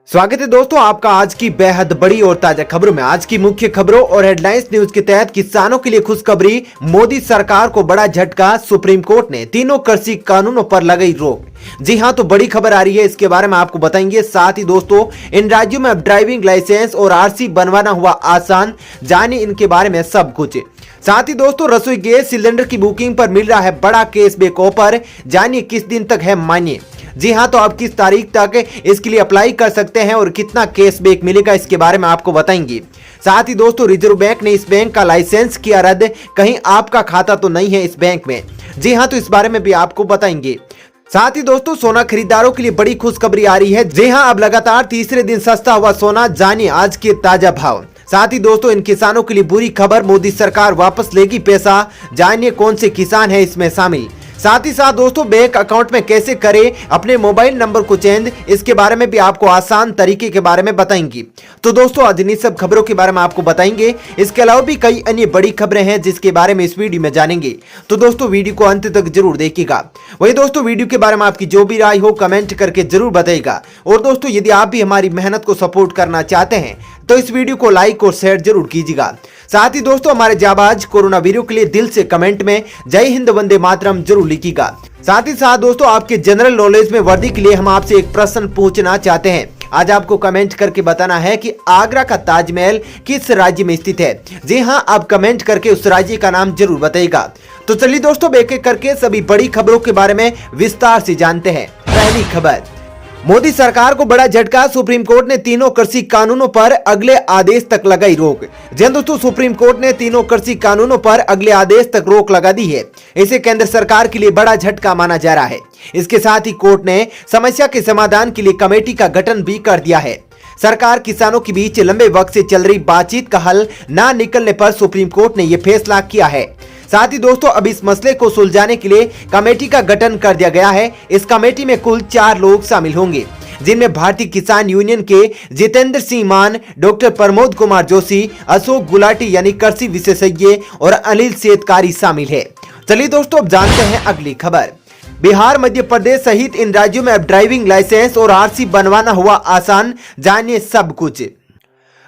स्वागत है दोस्तों आपका आज की बेहद बड़ी और ताजा खबरों में। आज की मुख्य खबरों और हेडलाइंस न्यूज के तहत किसानों के लिए खुशखबरी, मोदी सरकार को बड़ा झटका, सुप्रीम कोर्ट ने तीनों कृषि कानूनों पर लगाई रोक। जी हां, तो बड़ी खबर आ रही है, इसके बारे में आपको बताएंगे। साथ ही दोस्तों इन राज्यों में अब ड्राइविंग लाइसेंस और आरसी बनवाना हुआ आसान, जानिए इनके बारे में सब कुछ। साथ ही दोस्तों रसोई गैस सिलेंडर की बुकिंग पर मिल रहा है बड़ा कैशबैक ऑफर, जानिए किस दिन तक है मान्य। जी हां, तो आप किस तारीख तक इसके लिए अप्लाई कर सकते हैं और कितना कैशबैक मिलेगा इसके बारे में आपको बताएंगे। साथ ही दोस्तों रिजर्व बैंक ने इस बैंक का लाइसेंस किया रद्द, कहीं आपका खाता तो नहीं है इस बैंक में। जी हां, तो इस बारे में भी आपको बताएंगे। साथ ही दोस्तों सोना खरीदारों के लिए बड़ी खुशखबरी आ रही है। जी हां, अब लगातार तीसरे दिन सस्ता हुआ सोना, जानिए आज के ताजा भाव। साथ ही दोस्तों इन किसानों के लिए बुरी खबर, मोदी सरकार वापस लेगी पैसा, जानिए कौन से किसान है इसमें शामिल। साथ ही साथ दोस्तों बैंक अकाउंट में कैसे करें अपने मोबाइल नंबर को चेंज, इसके बारे में भी आपको आसान तरीके के बारे में बताएंगे। तो दोस्तों आज इन सब खबरों के बारे में आपको बताएंगे। इसके अलावा भी कई अन्य बड़ी खबरें हैं जिसके बारे में इस वीडियो में जानेंगे। तो दोस्तों वीडियो को अंत तक जरूर देखिएगा। वही दोस्तों वीडियो के बारे में आपकी जो भी राय हो कमेंट करके जरूर बताइएगा। और दोस्तों यदि आप भी हमारी मेहनत को सपोर्ट करना चाहते हैं तो इस वीडियो को लाइक और शेयर जरूर कीजिएगा। साथ ही दोस्तों हमारे जाबाज कोरोना वीडियो के लिए दिल से कमेंट में जय हिंद वंदे मातरम जरूर लिखिएगा। साथ ही साथ दोस्तों आपके जनरल नॉलेज में वर्दी के लिए हम आपसे एक प्रश्न पूछना चाहते हैं। आज आपको कमेंट करके बताना है कि आगरा का ताजमहल किस राज्य में स्थित है। जी हां, आप कमेंट करके उस राज्य का नाम जरूर बताइएगा। तो चलिए दोस्तों एक एक करके सभी बड़ी खबरों के बारे में विस्तार से जानते हैं। पहली खबर, मोदी सरकार को बड़ा झटका, सुप्रीम कोर्ट ने तीनों कृषि कानूनों पर अगले आदेश तक लगाई रोक। जी दोस्तों सुप्रीम कोर्ट ने तीनों कृषि कानूनों पर अगले आदेश तक रोक लगा दी है। इसे केंद्र सरकार के लिए बड़ा झटका माना जा रहा है। इसके साथ ही कोर्ट ने समस्या के समाधान के लिए कमेटी का गठन भी कर दिया है। सरकार किसानों के बीच लंबे वक्त से चल रही बातचीत का हल न निकलने पर सुप्रीम कोर्ट ने यह फैसला किया है। साथ ही दोस्तों अब इस मसले को सुलझाने के लिए कमेटी का गठन कर दिया गया है। इस कमेटी में कुल 4 लोग शामिल होंगे, जिनमें भारतीय किसान यूनियन के जितेंद्र सिंह मान, डॉक्टर प्रमोद कुमार जोशी, अशोक गुलाटी यानी कृषि विशेषज्ञ और अनिल सेतकारी शामिल है। चलिए दोस्तों अब जानते हैं अगली खबर। बिहार, मध्य प्रदेश सहित इन राज्यों में अब ड्राइविंग लाइसेंस और आरसी बनवाना हुआ आसान, जानिए सब कुछ।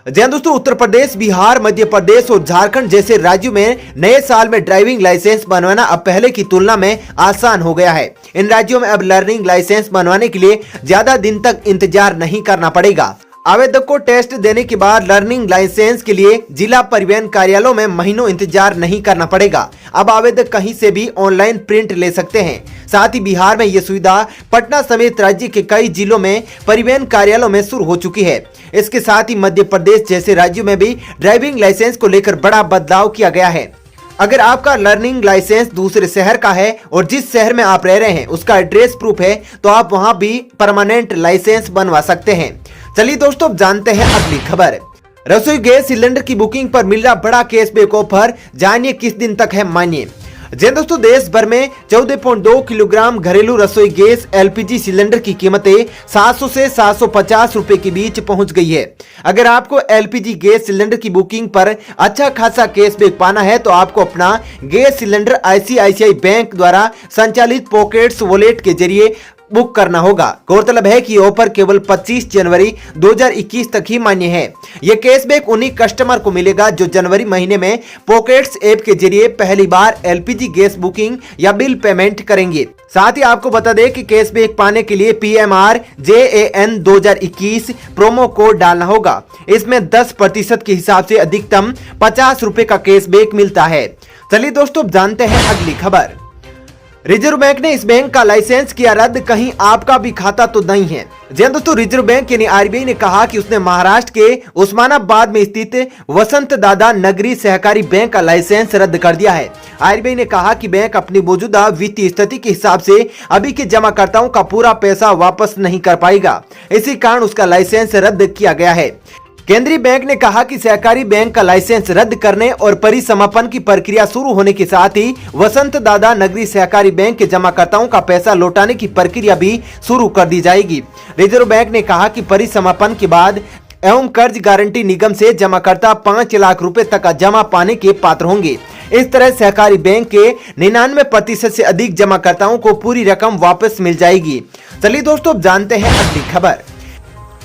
जी दोस्तों उत्तर प्रदेश, बिहार, मध्य प्रदेश और झारखंड जैसे राज्यों में नए साल में ड्राइविंग लाइसेंस बनवाना अब पहले की तुलना में आसान हो गया है। इन राज्यों में अब लर्निंग लाइसेंस बनवाने के लिए ज्यादा दिन तक इंतजार नहीं करना पड़ेगा। आवेदक को टेस्ट देने के बाद लर्निंग लाइसेंस के लिए जिला परिवहन कार्यालयों में महीनों इंतजार नहीं करना पड़ेगा। अब आवेदक कहीं से भी ऑनलाइन प्रिंट ले सकते हैं। साथ ही बिहार में यह सुविधा पटना समेत राज्य के कई जिलों में परिवहन कार्यालयों में शुरू हो चुकी है। इसके साथ ही मध्य प्रदेश जैसे राज्यों में भी ड्राइविंग लाइसेंस को लेकर बड़ा बदलाव किया गया है। अगर आपका लर्निंग लाइसेंस दूसरे शहर का है और जिस शहर में आप रह रहे हैं उसका एड्रेस प्रूफ है तो आप वहां भी परमानेंट लाइसेंस बनवा सकते हैं। चलिए दोस्तों अब जानते हैं अगली खबर। रसोई गैस सिलेंडर की बुकिंग पर मिल रहा बड़ा कैशबैक ऑफर, जानिए किस दिन तक है मान्य। जी दोस्तों देश भर में 14.2 किलोग्राम घरेलू रसोई गैस एलपीजी सिलेंडर की कीमतें 700 से 750 रुपए के बीच पहुंच गई है। अगर आपको एलपीजी गैस सिलेंडर की बुकिंग पर अच्छा खासा कैशबैक पाना है तो आपको अपना गैस सिलेंडर आईसीआईसीआई बैंक द्वारा संचालित पॉकेट्स वॉलेट के जरिए बुक करना होगा। गौरतलब है कि ऑफर केवल 25 जनवरी 2021 तक ही मान्य है। यह कैशबैक उन्हीं कस्टमर को मिलेगा जो जनवरी महीने में पॉकेट्स ऐप के जरिए पहली बार एलपीजी गैस बुकिंग या बिल पेमेंट करेंगे। साथ ही आपको बता दें कि कैशबैक पाने के लिए PMRJAN 2021 प्रोमो कोड डालना होगा। इसमें 10% के हिसाब से अधिकतम 50 रुपए का कैशबैक मिलता है। चलिए दोस्तों जानते हैं अगली खबर। रिजर्व बैंक ने इस बैंक का लाइसेंस किया रद्द, कहीं आपका भी खाता तो नहीं है। जी दोस्तों रिजर्व बैंक यानी आरबीआई ने कहा कि उसने महाराष्ट्र के उस्मानाबाद में स्थित वसंत दादा नगरी सहकारी बैंक का लाइसेंस रद्द कर दिया है। आरबीआई ने कहा कि बैंक अपनी मौजूदा वित्तीय स्थिति के हिसाब से अभी के जमाकर्ताओं का पूरा पैसा वापस नहीं कर पाएगा, इसी कारण उसका लाइसेंस रद्द किया गया है। केंद्रीय बैंक ने कहा कि सहकारी बैंक का लाइसेंस रद्द करने और परिसमापन की प्रक्रिया शुरू होने के साथ ही वसंत दादा नगरी सहकारी बैंक के जमाकर्ताओं का पैसा लौटाने की प्रक्रिया भी शुरू कर दी जाएगी। रिजर्व बैंक ने कहा कि परिसमापन के बाद एवं कर्ज गारंटी निगम से जमाकर्ता 5 लाख रुपए तक का जमा पाने के पात्र होंगे। इस तरह सहकारी बैंक के 99% से अधिक जमाकर्ताओं को पूरी रकम वापस मिल जाएगी। चलिए दोस्तों जानते हैं अगली खबर।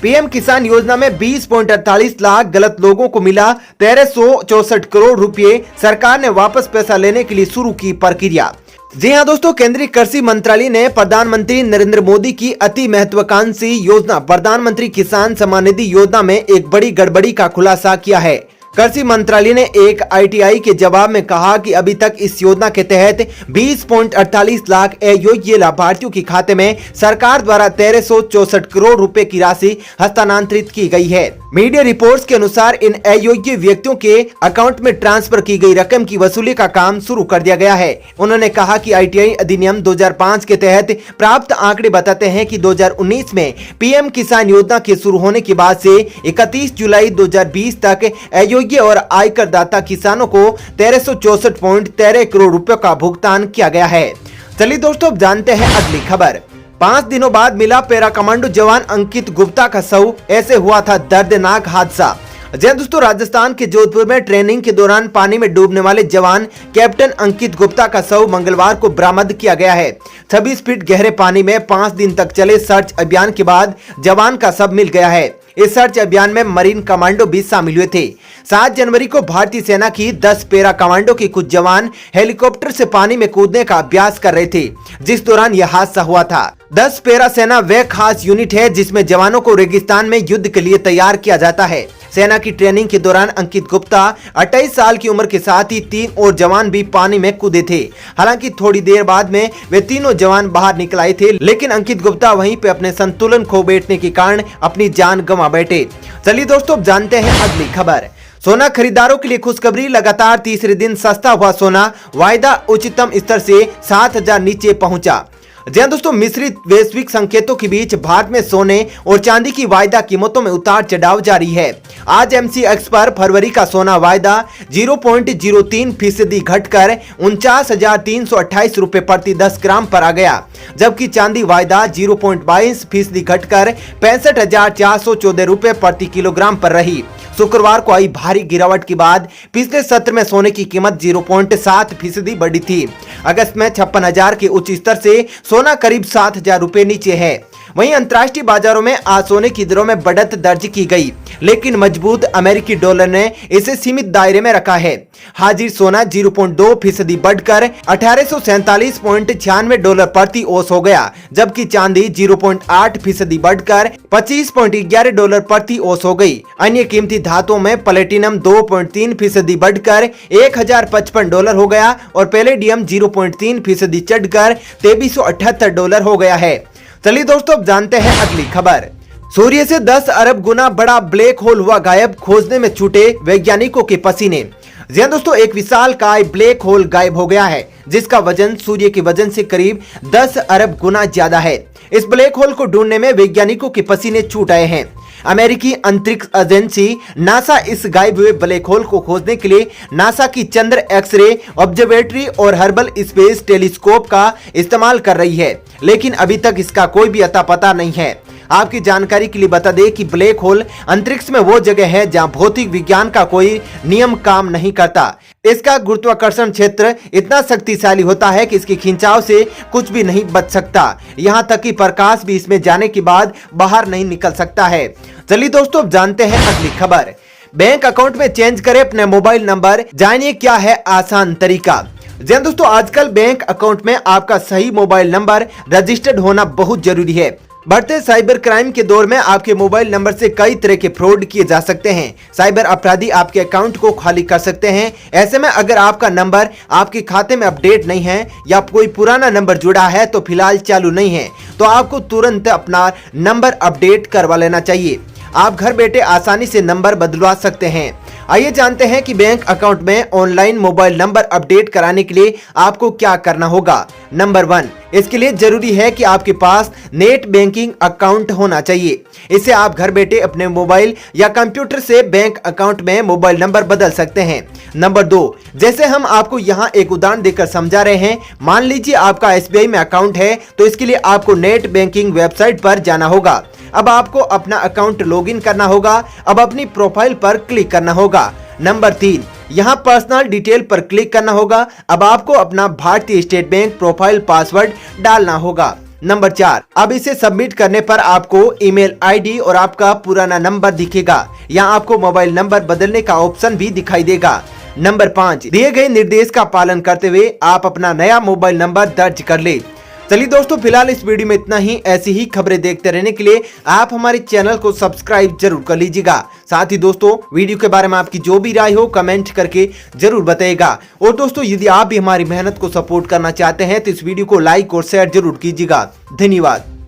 पीएम किसान योजना में 20.48 लाख गलत लोगों को मिला 1364 करोड़ रुपए। सरकार ने वापस पैसा लेने के लिए शुरू की प्रक्रिया। जी हां दोस्तों, केंद्रीय कृषि मंत्रालय ने प्रधानमंत्री नरेंद्र मोदी की अति महत्वाकांक्षी योजना प्रधानमंत्री किसान सम्मान निधि योजना में एक बड़ी गड़बड़ी का खुलासा किया है। कृषि मंत्रालय ने एक आईटीआई के जवाब में कहा कि अभी तक इस योजना के तहत 20.48 लाख अयोग्य लाभार्थियों के खाते में सरकार द्वारा 1364 करोड़ रुपए की राशि हस्तांतरित की गई है। मीडिया रिपोर्ट्स के अनुसार इन अयोग्य व्यक्तियों के अकाउंट में ट्रांसफर की गई रकम की वसूली का काम शुरू कर दिया गया है। उन्होंने कहा कि आईटीआई अधिनियम 2005 के तहत प्राप्त आंकड़े बताते हैं कि 2019 में पीएम किसान योजना के शुरू होने के बाद से 31 जुलाई 2020 तक अयोग्य और आयकर दाता किसानों को 1364.13 करोड़ रुपए का भुगतान किया गया है। चलिए दोस्तों, अब जानते हैं अगली खबर। 5 दिनों बाद मिला पैरा कमांडो जवान अंकित गुप्ता का शव। ऐसे हुआ था दर्दनाक हादसा। जय दोस्तों, राजस्थान के जोधपुर में ट्रेनिंग के दौरान पानी में डूबने वाले जवान कैप्टन अंकित गुप्ता का शव मंगलवार को बरामद किया गया है। 26 फीट गहरे पानी में 5 दिन तक चले सर्च अभियान के बाद जवान का शव मिल गया है। इस सर्च अभियान में मरीन कमांडो भी शामिल हुए थे। 7 जनवरी को भारतीय सेना की 10 पैरा कमांडो के कुछ जवान हेलीकॉप्टर से पानी में कूदने का अभ्यास कर रहे थे, जिस दौरान यह हादसा हुआ था। 10 पैरा सेना वह खास यूनिट है जिसमें जवानों को रेगिस्तान में युद्ध के लिए तैयार किया जाता है। सेना की ट्रेनिंग के दौरान अंकित गुप्ता 28 साल की उम्र के साथ ही 3 और जवान भी पानी में कूदे थे। हालांकि थोड़ी देर बाद में वे तीनों जवान बाहर निकल आए थे, लेकिन अंकित गुप्ता वहीं पे अपने संतुलन खो बैठने के कारण अपनी जान गंवा बैठे। चलिए दोस्तों, अब जानते हैं अगली खबर। सोना खरीदारों के लिए खुशखबरी। लगातार तीसरे दिन सस्ता हुआ सोना। वायदा उच्चतम स्तर से 7,000 नीचे पहुंचा। जी दोस्तों, मिश्रित वैश्विक संकेतों के बीच भारत में सोने और चांदी की वायदा कीमतों में उतार चढ़ाव जारी है। आज एमसीएक्स पर फरवरी का सोना वायदा 0.03% घटकर 49,328 रुपए प्रति 10 ग्राम पर आ गया, जबकि चांदी वायदा 0.22% घटकर 65,414 रुपए प्रति किलोग्राम पर रही। शुक्रवार को आई भारी गिरावट के बाद पिछले सत्र में सोने की कीमत 0.7% बढ़ी थी। अगस्त में 56,000 के उच्च स्तर से सोना करीब 7,000 रुपए नीचे है। वहीं अंतर्राष्ट्रीय बाजारों में आज सोने की दरों में बढ़त दर्ज की गई, लेकिन मजबूत अमेरिकी डॉलर ने इसे सीमित दायरे में रखा है। हाजिर सोना 0.2% बढ़कर $1847.96 प्रति औंस हो गया, जबकि चांदी 0.8% बढ़कर $25.11 प्रति औंस हो गई। अन्य कीमती धातुओं में प्लेटिनम 2.3% बढ़कर $1,055 हो गया और पैलेडियम 0.3% चढ़कर $2378 हो गया है। चलिए दोस्तों, अब जानते हैं अगली खबर। सूर्य से 10 अरब गुना बड़ा ब्लैक होल हुआ गायब। खोजने में छूटे वैज्ञानिकों के पसीने। जी दोस्तों, एक विशालकाय ब्लैक होल गायब हो गया है, जिसका वजन सूर्य के वजन से करीब 10 अरब गुना ज्यादा है। इस ब्लैक होल को ढूंढने में वैज्ञानिकों के पसीने छूट आए हैं। अमेरिकी अंतरिक्ष एजेंसी नासा इस गायब हुए ब्लैक होल को खोजने के लिए नासा की चंद्र एक्स-रे ऑब्जर्वेटरी और हर्बल स्पेस टेलीस्कोप का इस्तेमाल कर रही है, लेकिन अभी तक इसका कोई भी अता पता नहीं है। आपकी जानकारी के लिए बता दें कि ब्लैक होल अंतरिक्ष में वो जगह है जहां भौतिक विज्ञान का कोई नियम काम नहीं करता। इसका गुरुत्वाकर्षण क्षेत्र इतना शक्तिशाली होता है कि इसके खिंचाव से कुछ भी नहीं बच सकता। यहाँ तक कि प्रकाश भी इसमें जाने के बाद बाहर नहीं निकल सकता है। चलिए दोस्तों, अब जानते हैं अगली खबर। बैंक अकाउंट में चेंज करें अपने मोबाइल नंबर। जानिए क्या है आसान तरीका। जी दोस्तों, आजकल बैंक अकाउंट में आपका सही मोबाइल नंबर रजिस्टर्ड होना बहुत जरूरी है। बढ़ते साइबर क्राइम के दौर में आपके मोबाइल नंबर से कई तरह के फ्रॉड किए जा सकते हैं। साइबर अपराधी आपके अकाउंट को खाली कर सकते हैं। ऐसे में अगर आपका नंबर आपके खाते में अपडेट नहीं है या कोई पुराना नंबर जुड़ा है तो फिलहाल चालू नहीं है, तो आपको तुरंत अपना नंबर अपडेट करवा लेना चाहिए। आप घर बैठे आसानी से नंबर बदलवा सकते हैं। आइए जानते हैं कि बैंक अकाउंट में ऑनलाइन मोबाइल नंबर अपडेट कराने के लिए आपको क्या करना होगा। नंबर 1, इसके लिए जरूरी है कि आपके पास नेट बैंकिंग अकाउंट होना चाहिए। इससे आप घर बैठे अपने मोबाइल या कंप्यूटर से बैंक अकाउंट में मोबाइल नंबर बदल सकते हैं। नंबर 2, जैसे हम आपको यहाँ एक उदाहरण देकर समझा रहे हैं। मान लीजिए आपका SBI में अकाउंट है, तो इसके लिए आपको नेट बैंकिंग वेबसाइट पर जाना होगा। अब आपको अपना अकाउंट लॉगिन करना होगा। अब अपनी प्रोफाइल पर क्लिक करना होगा। नंबर 3, यहाँ पर्सनल डिटेल पर क्लिक करना होगा। अब आपको अपना भारतीय स्टेट बैंक प्रोफाइल पासवर्ड डालना होगा। नंबर 4, अब इसे सबमिट करने पर आपको ईमेल आईडी और आपका पुराना नंबर दिखेगा। यहाँ आपको मोबाइल नंबर बदलने का ऑप्शन भी दिखाई देगा। नंबर 5, दिए गए निर्देश का पालन करते हुए आप अपना नया मोबाइल नंबर दर्ज कर ले। चलिए दोस्तों, फिलहाल इस वीडियो में इतना ही। ऐसी ही खबरें देखते रहने के लिए आप हमारे चैनल को सब्सक्राइब जरूर कर लीजिएगा। साथ ही दोस्तों, वीडियो के बारे में आपकी जो भी राय हो कमेंट करके जरूर बताइएगा। और दोस्तों, यदि आप भी हमारी मेहनत को सपोर्ट करना चाहते हैं तो इस वीडियो को लाइक और शेयर जरूर कीजिएगा। धन्यवाद।